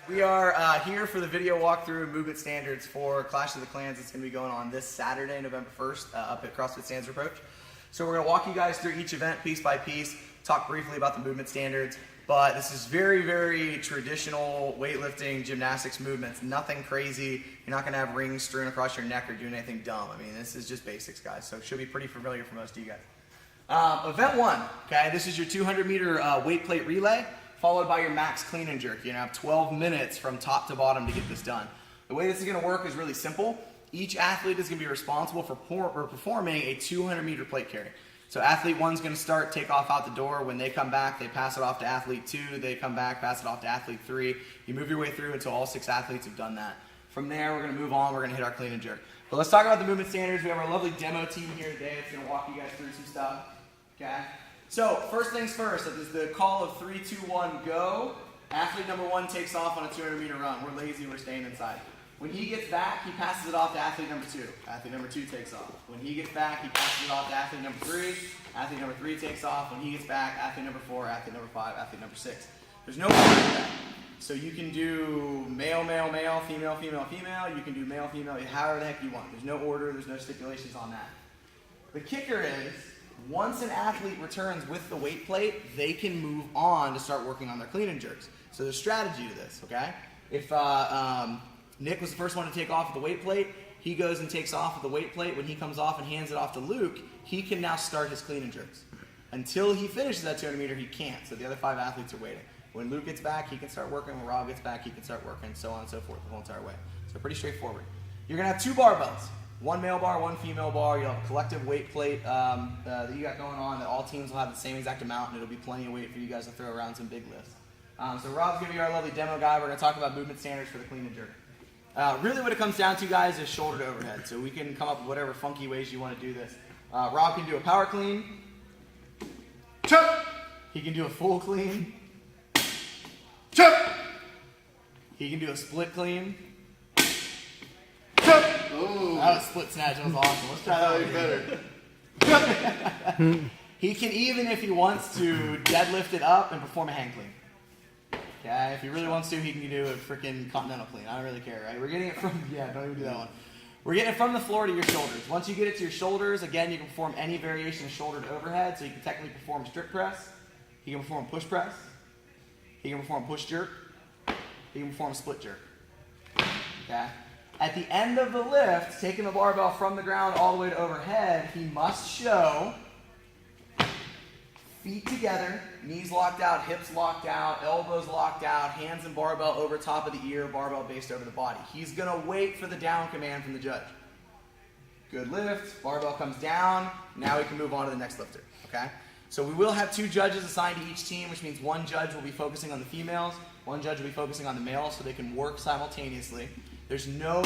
We are here for the video walkthrough movement standards for Clash of the Clans. It's going to be going on this Saturday, November 1st, up at CrossFit Stands Approach. So we're going to walk you guys through each event piece by piece, talk briefly about the movement standards, but this is very, very traditional weightlifting, gymnastics movements, nothing crazy. You're not going to have rings strewn across your neck or doing anything dumb. I mean, this is just basics, guys, so it should be pretty familiar for most of you guys. Event 1, okay, this is your 200-meter weight plate relay, followed by your max clean and jerk. You're going to have 12 minutes from top to bottom to get this done. The way this is going to work is really simple. Each athlete is going to be responsible for performing a 200-meter plate carry. So athlete 1 is going to start, take off out the door. When they come back, they pass it off to athlete 2. They come back, pass it off to athlete 3. You move your way through until all 6 athletes have done that. From there, we're going to move on. We're going to hit our clean and jerk. But let's talk about the movement standards. We have our lovely demo team here today. It's going to walk you guys through some stuff. Okay? So, first things first, this is the call of 3, 2, 1, go. Athlete number 1 takes off on a 200-meter run. We're lazy, we're staying inside. When he gets back, he passes it off to athlete number 2. Athlete number 2 takes off. When he gets back, he passes it off to athlete number 3. Athlete number 3 takes off. When he gets back, athlete number 4, athlete number 5, athlete number 6. There's no order to that. So you can do male, male, male, female, female, female. You can do male, female, however the heck you want. There's no order, there's no stipulations on that. The kicker is, once an athlete returns with the weight plate, they can move on to start working on their clean and jerks. So there's strategy to this, okay? If Nick was the first one to take off with the weight plate, he goes and takes off with the weight plate. When he comes off and hands it off to Luke, he can now start his clean and jerks. Until he finishes that 200 meter, he can't. So the other 5 athletes are waiting. When Luke gets back, he can start working. When Rob gets back, he can start working, so on and so forth the whole entire way. So pretty straightforward. You're going to have 2 barbells. 1 male bar, 1 female bar. You'll have a collective weight plate that you got going on that all teams will have the same exact amount, and it'll be plenty of weight for you guys to throw around some big lifts. So Rob's going to be our lovely demo guy. We're going to talk about movement standards for the clean and jerk. Really what it comes down to, guys, is shoulder to overhead. So we can come up with whatever funky ways you want to do this. Rob can do a power clean. Chop! He can do a full clean. Chop! He can do a split clean. Chop! Ooh, that was split snatch. That was awesome. Let's try that one better. He can even, if he wants to, deadlift it up and perform a hang clean. Okay, if he really wants to, he can do a freaking continental clean. I don't really care, right? We're getting it from, yeah, don't even do that one. We're getting it from the floor to your shoulders. Once you get it to your shoulders, again, you can perform any variation of shoulder to overhead. So you can technically perform strict press. He can perform push press. He can perform push jerk. He can perform split jerk. Okay? At the end of the lift, taking the barbell from the ground all the way to overhead, he must show feet together, knees locked out, hips locked out, elbows locked out, hands and barbell over top of the ear, barbell based over the body. He's going to wait for the down command from the judge. Good lift, barbell comes down, now we can move on to the next lifter, okay? So we will have 2 judges assigned to each team, which means 1 judge will be focusing on the females, 1 judge will be focusing on the males, so they can work simultaneously. There's no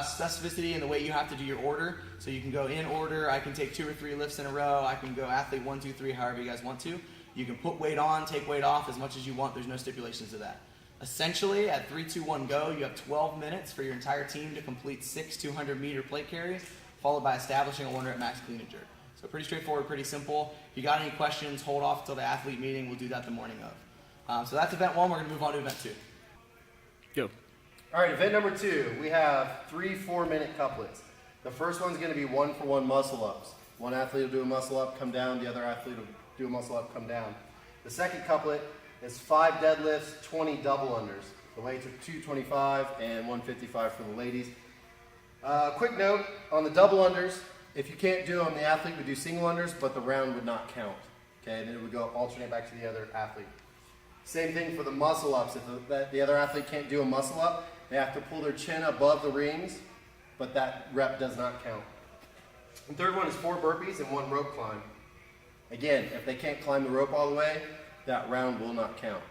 specificity in the way you have to do your order, so you can go in order. I can take 2 or 3 lifts in a row. I can go athlete 1, 2, 3, however you guys want to. You can put weight on, take weight off as much as you want. There's no stipulations to that. Essentially, at 3, 2, 1, go, you have 12 minutes for your entire team to complete 6 200-meter plate carries, followed by establishing a 1 rep max clean and jerk. So pretty straightforward, pretty simple. If you got any questions, hold off until the athlete meeting. We'll do that the morning of. So that's event 1. We're going to move on to event 2. Go. All right, event number 2, we have 3 4-minute couplets. The first one's going to be 1-for-1 muscle ups. One athlete will do a muscle up, come down. The other athlete will do a muscle up, come down. The second couplet is 5 deadlifts, 20 double unders. The weights are 225 and 155 for the ladies. Quick note on the double unders, if you can't do them, the athlete would do single unders, but the round would not count. Okay, and then it would go alternate back to the other athlete. Same thing for the muscle ups. If the other athlete can't do a muscle up, they have to pull their chin above the rings, but that rep does not count. The third one is 4 burpees and 1 rope climb. Again, if they can't climb the rope all the way, that round will not count.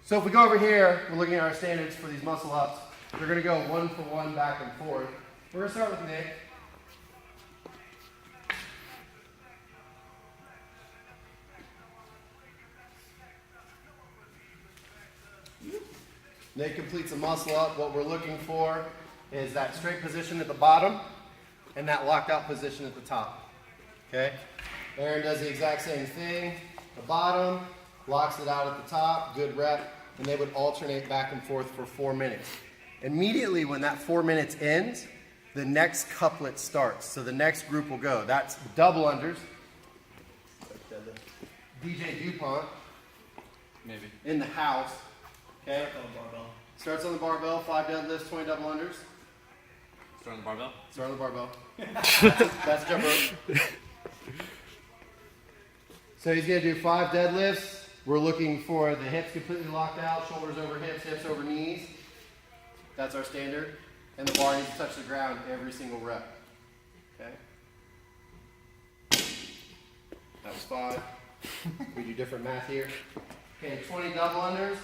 So if we go over here, we're looking at our standards for these muscle ups. They're going to go 1-for-1 back and forth. We're going to start with Nick. Nick completes a muscle up. What we're looking for is that straight position at the bottom and that locked out position at the top. Okay? Aaron does the exact same thing. The bottom, locks it out at the top, good rep. and they would alternate back and forth for 4 minutes. Immediately when that 4 minutes ends, the next couplet starts. So the next group will go. That's double unders. DJ DuPont. Maybe. In the house. Okay. On the barbell. Starts on the barbell, 5 deadlifts, 20 double unders. Start on the barbell. Start on the barbell. That's jump rope. So he's going to do 5 deadlifts. We're looking for the hips completely locked out, shoulders over hips, hips over knees. That's our standard. And the bar needs to touch the ground every single rep. Okay? That was 5. We do different math here. Okay, 20 double unders.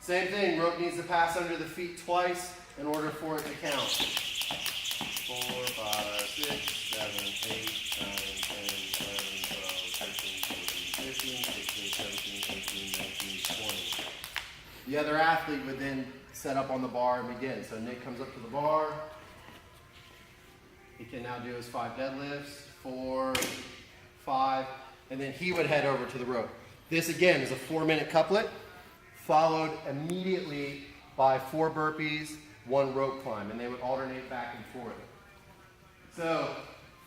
Same thing, rope needs to pass under the feet twice in order for it to count. 4, 5, 6, 7, 8, 9, 10, 11, 12, 13, 14, 15, 16, 17, 18, 19, 20. The other athlete would then set up on the bar and begin. So Nick comes up to the bar. He can now do his 5 deadlifts, 4, 5, and then he would head over to the rope. This again is a 4-minute couplet, followed immediately by 4 burpees, 1 rope climb, and they would alternate back and forth. So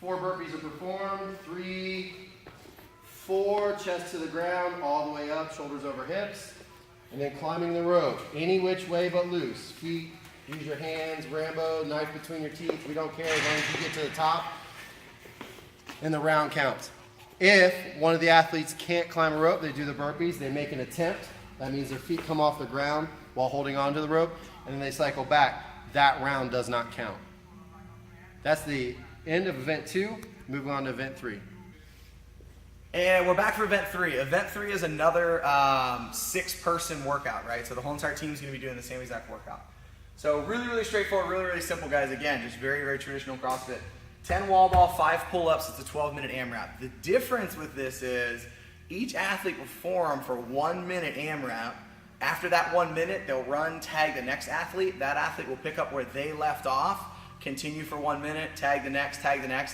4 burpees are performed, 3, 4, chest to the ground, all the way up, shoulders over hips, and then climbing the rope, any which way but loose. Feet, use your hands, Rambo, knife between your teeth, we don't care as long as you get to the top, and the round counts. If one of the athletes can't climb a rope, they do the burpees, they make an attempt. That means their feet come off the ground while holding onto the rope, and then they cycle back. That round does not count. That's the end of event 2. Moving on to event 3. And we're back for event 3. Event 3 is another 6-person workout, right? So the whole entire team is going to be doing the same exact workout. So really, really straightforward, really, really simple, guys. Again, just very, very traditional CrossFit. 10 wall ball, 5 pull-ups, it's a 12-minute AMRAP. The difference with this is each athlete will perform for 1 minute AMRAP. After that 1 minute, they'll run, tag the next athlete. That athlete will pick up where they left off, continue for 1 minute, tag the next,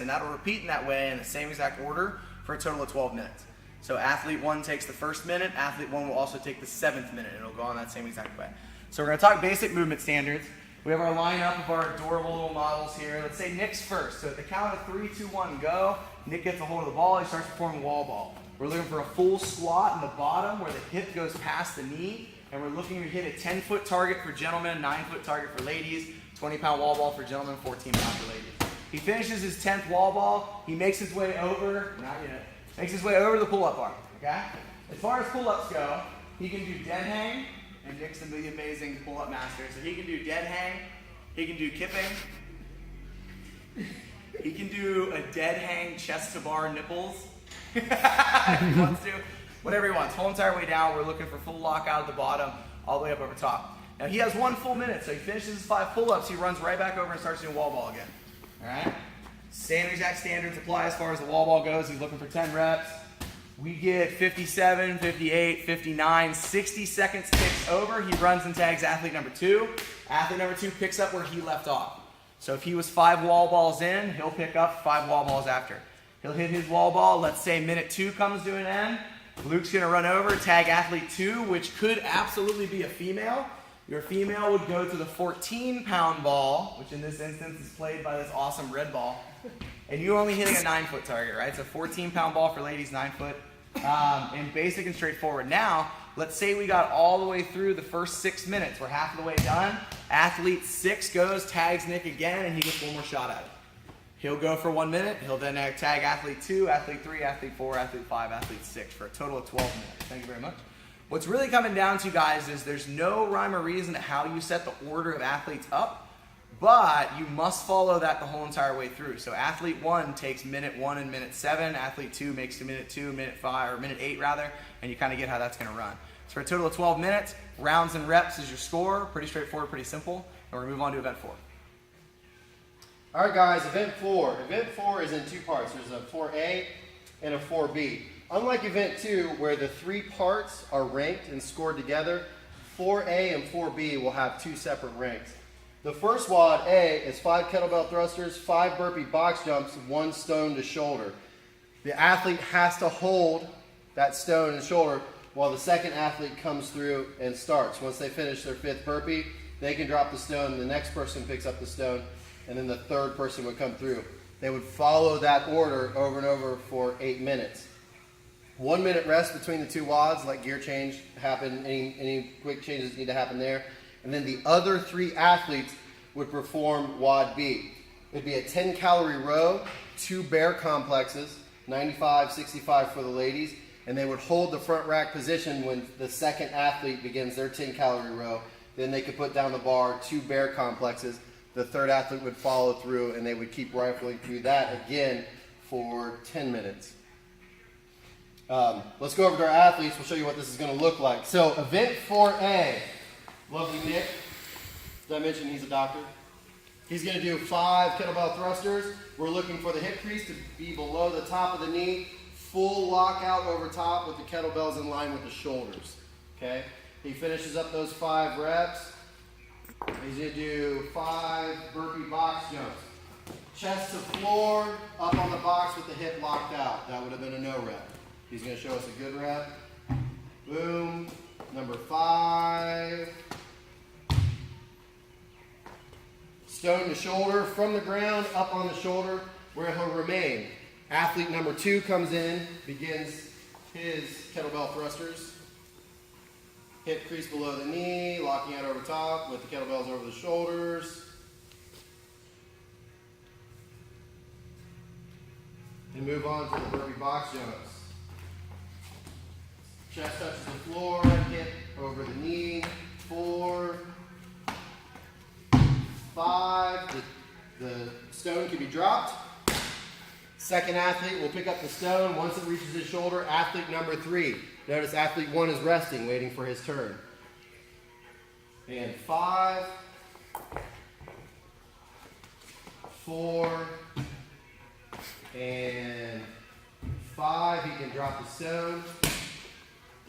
and that'll repeat in that way in the same exact order for a total of 12 minutes. So athlete 1 takes the first minute, athlete 1 will also take the 7th minute, and it'll go on that same exact way. So we're gonna talk basic movement standards. We have our lineup of our adorable little models here. Let's say Nick's first. So at the count of 3, 2, 1, go. Nick gets a hold of the ball, he starts performing wall ball. We're looking for a full squat in the bottom where the hip goes past the knee, and we're looking to hit a 10-foot target for gentlemen, 9-foot target for ladies, 20-pound wall ball for gentlemen, 14-pound for ladies. He finishes his 10th wall ball, he makes his way over, not yet, makes his way over to the pull-up bar, okay? As far as pull-ups go, he can do dead hang, and Nick's the amazing pull-up master. So he can do dead hang, he can do kipping, he can do a dead hang chest to bar nipples, if he wants to, whatever he wants. Whole entire way down, we're looking for full lock out at the bottom, all the way up over top. Now he has 1 full minute, so he finishes his 5 pull-ups, he runs right back over and starts doing wall ball again. All right? Same exact standards apply as far as the wall ball goes. He's looking for 10 reps. We get 57, 58, 59, 60 seconds ticks over. He runs and tags athlete number 2. Athlete number 2 picks up where he left off. So if he was 5 wall balls in, he'll pick up 5 wall balls after. He'll hit his wall ball. Let's say minute 2 comes to an end. Luke's going to run over, tag athlete 2, which could absolutely be a female. Your female would go to the 14-pound ball, which in this instance is played by this awesome red ball. And you're only hitting a 9-foot target, right? So 14-pound ball for ladies, 9-foot. And basic and straightforward. Now, let's say we got all the way through the first 6 minutes. We're half of the way done. Athlete 6 goes, tags Nick again, and he gets 1 more shot at it. He'll go for 1 minute. He'll then tag athlete 2, athlete 3, athlete 4, athlete 5, athlete 6 for a total of 12 minutes. Thank you very much. What's really coming down to, guys, is there's no rhyme or reason to how you set the order of athletes up, but you must follow that the whole entire way through. So athlete 1 takes minute 1 and minute 7, athlete 2 makes to minute 2, minute 5, or minute 8 rather, and you kind of get how that's going to run. So for a total of 12 minutes, rounds and reps is your score. Pretty straightforward, pretty simple. And we're going to move on to event 4. All right, guys, event 4. Event 4 is in 2 parts. There's a 4A and a 4B. Unlike event 2, where the 3 parts are ranked and scored together, 4A and 4B will have 2 separate ranks. The first WOD A is 5 kettlebell thrusters, 5 burpee box jumps, 1 stone to shoulder. The athlete has to hold that stone and shoulder while the second athlete comes through and starts. Once they finish their 5th burpee, they can drop the stone, the next person picks up the stone, and then the third person would come through. They would follow that order over and over for 8 minutes. 1 minute rest between the 2 WODs, like gear change happen, any quick changes need to happen there. And then the other 3 athletes would perform WOD B. It'd be a 10-calorie row, 2 bear complexes, 95, 65 for the ladies, and they would hold the front rack position when the second athlete begins their 10-calorie row. Then they could put down the bar, 2 bear complexes. The third athlete would follow through, and they would keep rifling through that again for 10 minutes. Let's go over to our athletes. We'll show you what this is going to look like. So, event 4A. Lovely Nick. Did I mention he's a doctor? He's going to do 5 kettlebell thrusters. We're looking for the hip crease to be below the top of the knee. Full lockout over top with the kettlebells in line with the shoulders. Okay? He finishes up those 5 reps. He's going to do 5 burpee box jumps. Chest to floor, up on the box with the hip locked out. That would have been a no rep. He's going to show us a good rep. Boom. Number 5. Stone to shoulder, from the ground, up on the shoulder, where he'll remain. Athlete number 2 comes in, begins his kettlebell thrusters. Hip crease below the knee, locking out over top with the kettlebells over the shoulders. And move on to the burpee box jumps. Chest touches the floor, hip over the knee. 4, 5. The stone can be dropped. Second athlete will pick up the stone. Once it reaches his shoulder, athlete number 3. Notice athlete 1 is resting, waiting for his turn. And 5, 4, and 5. He can drop the stone.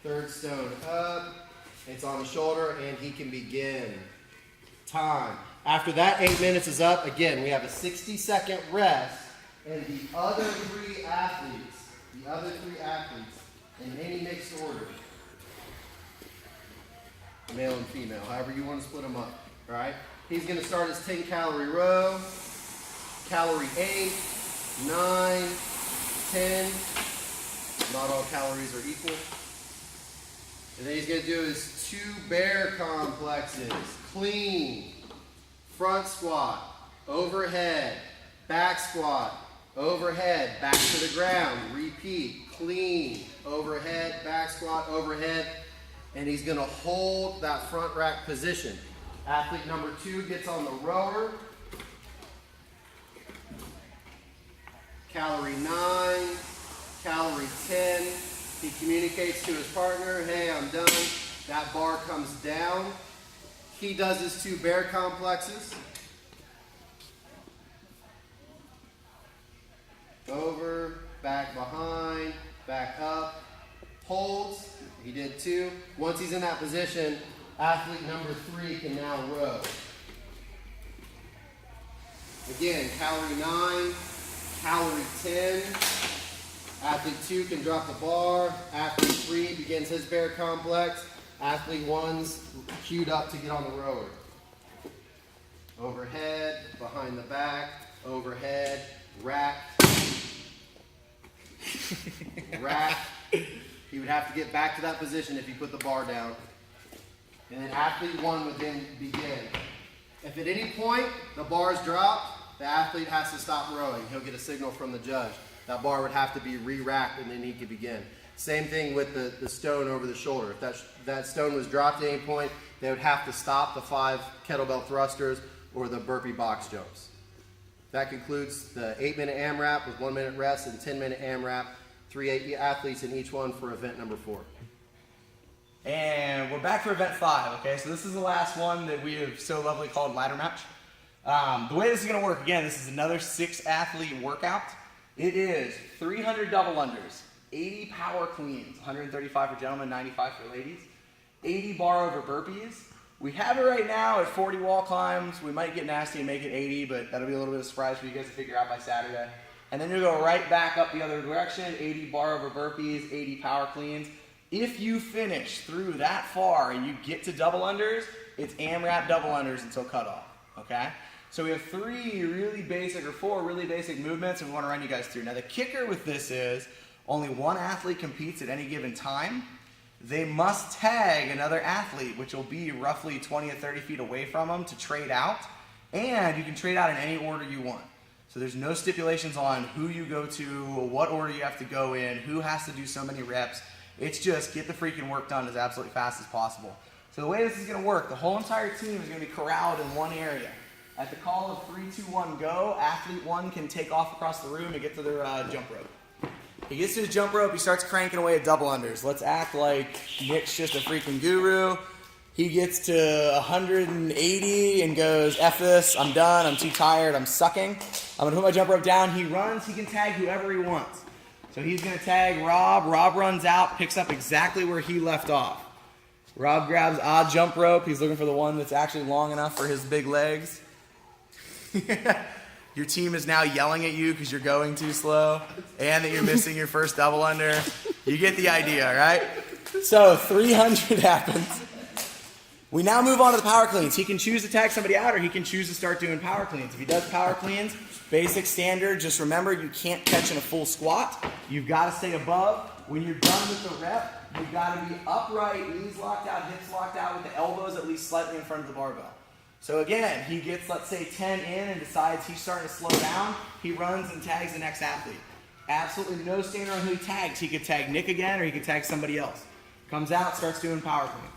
Third stone up. It's on the shoulder, and he can begin. Time. After that 8 minutes is up, again, we have a 60-second rest, and the other 3 athletes, in any mixed order, male and female, however you want to split them up, all right? He's going to start his 10-calorie row, calorie 8, 9, 10. Not all calories are equal. And then he's going to do his 2 bear complexes, clean, front squat, overhead, back squat, overhead, back to the ground, repeat, clean, overhead, back squat, overhead, and he's going to hold that front rack position. Athlete number 2 gets on the rower, calorie 9, calorie 10, he communicates to his partner, hey, I'm done, that bar comes down, he does his 2 bear complexes, over, back behind, back up, holds, he did 2. Once he's in that position, athlete number 3 can now row. Again, calorie 9, calorie 10, athlete 2 can drop the bar, athlete 3 begins his bear complex, athlete 1's queued up to get on the rower. Overhead, behind the back, overhead, rack, rack. He would have to get back to that position if he put the bar down. And then athlete 1 would then begin. If at any point the bar is dropped, the athlete has to stop rowing. He'll get a signal from the judge. That bar would have to be re-racked and then he could begin. Same thing with the stone over the shoulder. If that stone was dropped at any point, they would have to stop the 5 kettlebell thrusters or the burpee box jumps. That concludes the 8-minute AMRAP with 1 minute rest and 10-minute AMRAP. 3 athletes in each one for event number 4. And we're back for event 5, okay? So this is the last one that we have so lovely called ladder match. The way this is gonna work, again, this is another 6-athlete workout. It is 300 double unders, 80 power cleans, 135 for gentlemen, 95 for ladies, 80 bar over burpees. We have it right now at 40 wall climbs. We might get nasty and make it 80, but that'll be a little bit of a surprise for you guys to figure out by Saturday. And then you'll go right back up the other direction, 80 bar over burpees, 80 power cleans. If you finish through that far and you get to double unders, it's AMRAP double unders until cutoff, okay? So we have four really basic movements, and we want to run you guys through. Now the kicker with this is only one athlete competes at any given time. They must tag another athlete, which will be roughly 20 to 30 feet away from them to trade out, and you can trade out in any order you want. So there's no stipulations on who you go to, what order you have to go in, who has to do so many reps. It's just get the freaking work done as absolutely fast as possible. So the way this is going to work, the whole entire team is going to be corralled in one area. At the call of 3, 2, 1, go, athlete 1 can take off across the room and get to their jump rope. He gets to his jump rope, he starts cranking away at double unders. Let's act like Nick's just a freaking guru. He gets to 180 and goes, F this, I'm done, I'm too tired, I'm sucking. I'm going to put my jump rope down. He runs, he can tag whoever he wants. So he's going to tag Rob. Rob runs out, picks up exactly where he left off. Rob grabs odd jump rope. He's looking for the one that's actually long enough for his big legs. Your team is now yelling at you because you're going too slow and that you're missing your first double under. You get the idea, right? So 300 happens. We now move on to the power cleans. He can choose to tag somebody out or he can choose to start doing power cleans. If he does power cleans, basic standard, just remember you can't catch in a full squat. You've got to stay above. When you're done with the rep, you've got to be upright, knees locked out, hips locked out with the elbows at least slightly in front of the barbell. So again, he gets, let's say, 10 in and decides he's starting to slow down. He runs and tags the next athlete. Absolutely no standard on who he tags. He could tag Nick again or he could tag somebody else. Comes out, starts doing power cleans.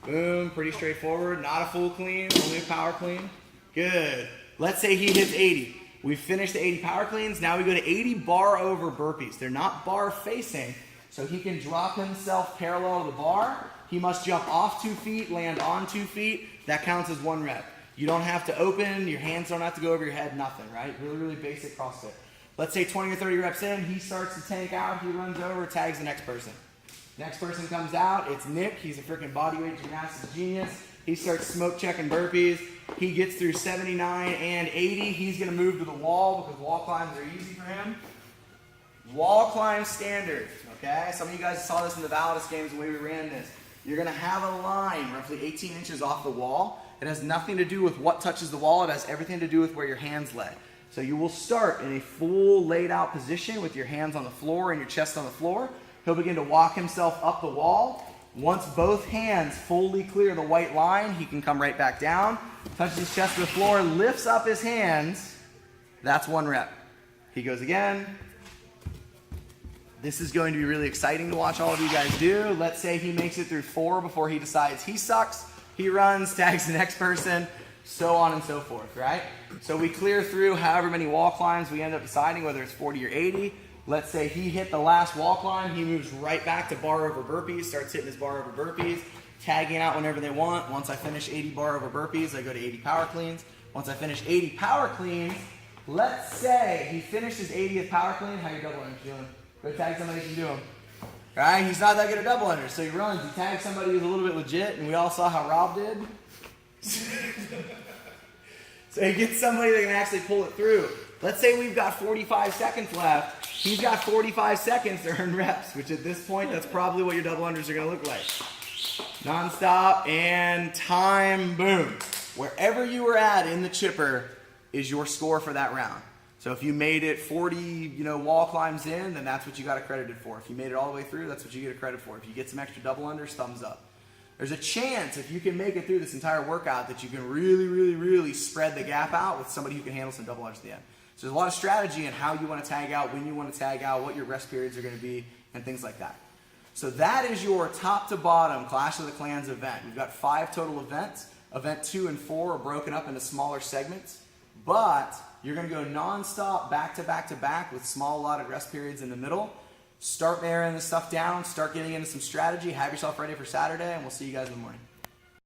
Boom, pretty straightforward. Not a full clean, only a power clean. Good. Let's say he hits 80. We've finished the 80 power cleans. Now we go to 80 bar over burpees. They're not bar facing, so he can drop himself parallel to the bar. He must jump off 2 feet, land on 2 feet. That counts as 1 rep. You don't have to open, your hands don't have to go over your head, nothing, right? Really, really basic CrossFit. Let's say 20 or 30 reps in, he starts to tank out, he runs over, tags the next person. Next person comes out, it's Nick, he's a freaking bodyweight gymnastics genius. He starts smoke checking burpees. He gets through 79 and 80. He's gonna move to the wall because wall climbs are easy for him. Wall climb standard, okay? Some of you guys saw this in the Validus games the way we ran this. You're gonna have a line roughly 18 inches off the wall. It has nothing to do with what touches the wall. It has everything to do with where your hands lay. So you will start in a full laid out position with your hands on the floor and your chest on the floor. He'll begin to walk himself up the wall. Once both hands fully clear the white line, he can come right back down, touches his chest to the floor, lifts up his hands. That's 1 rep. He goes again. This is going to be really exciting to watch all of you guys do. Let's say he makes it through 4 before he decides he sucks. He runs, tags the next person, so on and so forth, right? So we clear through however many wall climbs we end up deciding, whether it's 40 or 80. Let's say he hit the last wall climb. He moves right back to bar over burpees, starts hitting his bar over burpees, tagging out whenever they want. Once I finish 80 bar over burpees, I go to 80 power cleans. Once I finish 80 power cleans, let's say he finished his 80th power clean. How your double unders doing? Go tag somebody who can do them. All right, he's not that good at double unders, so he runs. He tags somebody who's a little bit legit, and we all saw how Rob did. So he gets somebody that can actually pull it through. Let's say we've got 45 seconds left. He's got 45 seconds to earn reps, which at this point, that's probably what your double unders are going to look like. Non-stop and time, boom. Wherever you were at in the chipper is your score for that round. So if you made it 40, wall climbs in, then that's what you got accredited for. If you made it all the way through, that's what you get accredited for. If you get some extra double unders, thumbs up. There's a chance if you can make it through this entire workout that you can really, really, really spread the gap out with somebody who can handle some double unders at the end. So there's a lot of strategy in how you want to tag out, when you want to tag out, what your rest periods are going to be, and things like that. So that is your top to bottom Clash of the Clans event. We've got 5 total events. Event 2 and 4 are broken up into smaller segments, but you're going to go non-stop, back to back to back with small allotted rest periods in the middle. Start narrowing this stuff down, start getting into some strategy, have yourself ready for Saturday, and we'll see you guys in the morning.